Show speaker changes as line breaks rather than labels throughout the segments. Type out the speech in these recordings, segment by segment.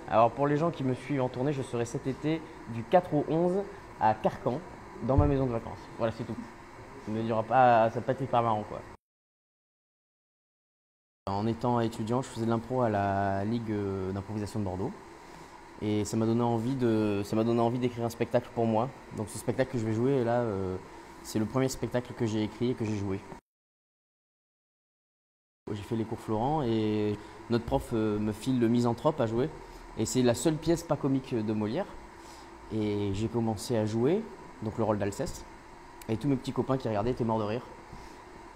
Alors pour les gens qui me suivent en tournée, je serai cet été du 4 au 11 à Carcan, dans ma maison de vacances. Voilà, c'est tout. Ça ne durera pas, ça va pas être hyper marrant quoi. En étant étudiant, je faisais de l'impro à la Ligue d'improvisation de Bordeaux. Et ça m'a donné envie d'écrire un spectacle pour moi. Donc ce spectacle que je vais jouer là, c'est le premier spectacle que j'ai écrit et que j'ai joué. J'ai fait les cours Florent et notre prof me file le Misanthrope à jouer. Et c'est la seule pièce pas comique de Molière. Et j'ai commencé à jouer, donc le rôle d'Alceste. Et tous mes petits copains qui regardaient étaient morts de rire.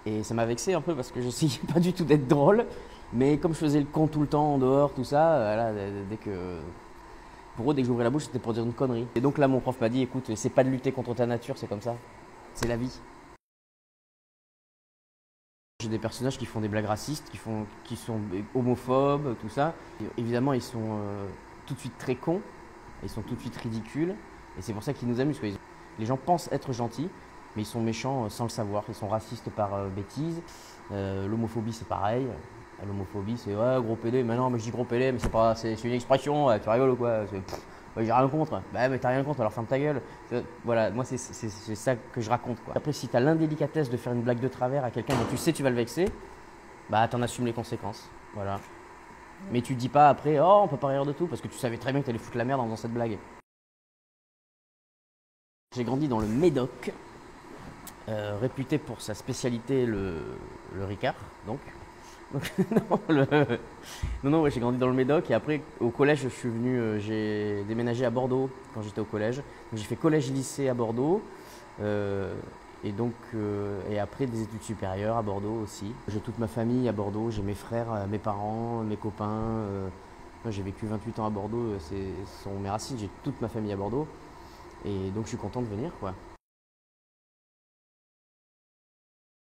Et ça m'a vexé un peu parce que j'essayais pas du tout d'être drôle. Mais comme je faisais le con tout le temps en dehors, tout ça, voilà, pour eux, dès que j'ouvrais la bouche, c'était pour dire une connerie. Et donc là, mon prof m'a dit, écoute, c'est pas de lutter contre ta nature, c'est comme ça. C'est la vie. J'ai des personnages qui font des blagues racistes, qui sont homophobes, tout ça. Et évidemment, ils sont tout de suite très cons, ils sont tout de suite ridicules. Et c'est pour ça qu'ils nous amusent. Les gens pensent être gentils, mais ils sont méchants sans le savoir. Ils sont racistes par bêtise. L'homophobie, c'est pareil. L'homophobie, c'est ouais, gros pédé. Mais non, mais je dis gros pédé, mais c'est une expression. Ouais, tu rigoles ou quoi? Ouais, j'ai rien contre. Bah, mais t'as rien contre, alors ferme ta gueule. Voilà, moi, c'est ça que je raconte, quoi. Après, si t'as l'indélicatesse de faire une blague de travers à quelqu'un dont tu sais tu vas le vexer, bah, t'en assumes les conséquences. Voilà. Mais tu te dis pas après, oh, on peut pas rire de tout, parce que tu savais très bien que t'allais foutre la merde en faisant cette blague. J'ai grandi dans le Médoc, réputé pour sa spécialité, le Ricard, donc. Non, non, ouais, j'ai grandi dans le Médoc et après au collège, j'ai déménagé à Bordeaux quand j'étais au collège. Donc, j'ai fait collège-lycée à Bordeaux et après des études supérieures à Bordeaux aussi. J'ai toute ma famille à Bordeaux, j'ai mes frères, mes parents, mes copains. Moi, j'ai vécu 28 ans à Bordeaux, ce sont mes racines, j'ai toute ma famille à Bordeaux et donc je suis content de venir quoi.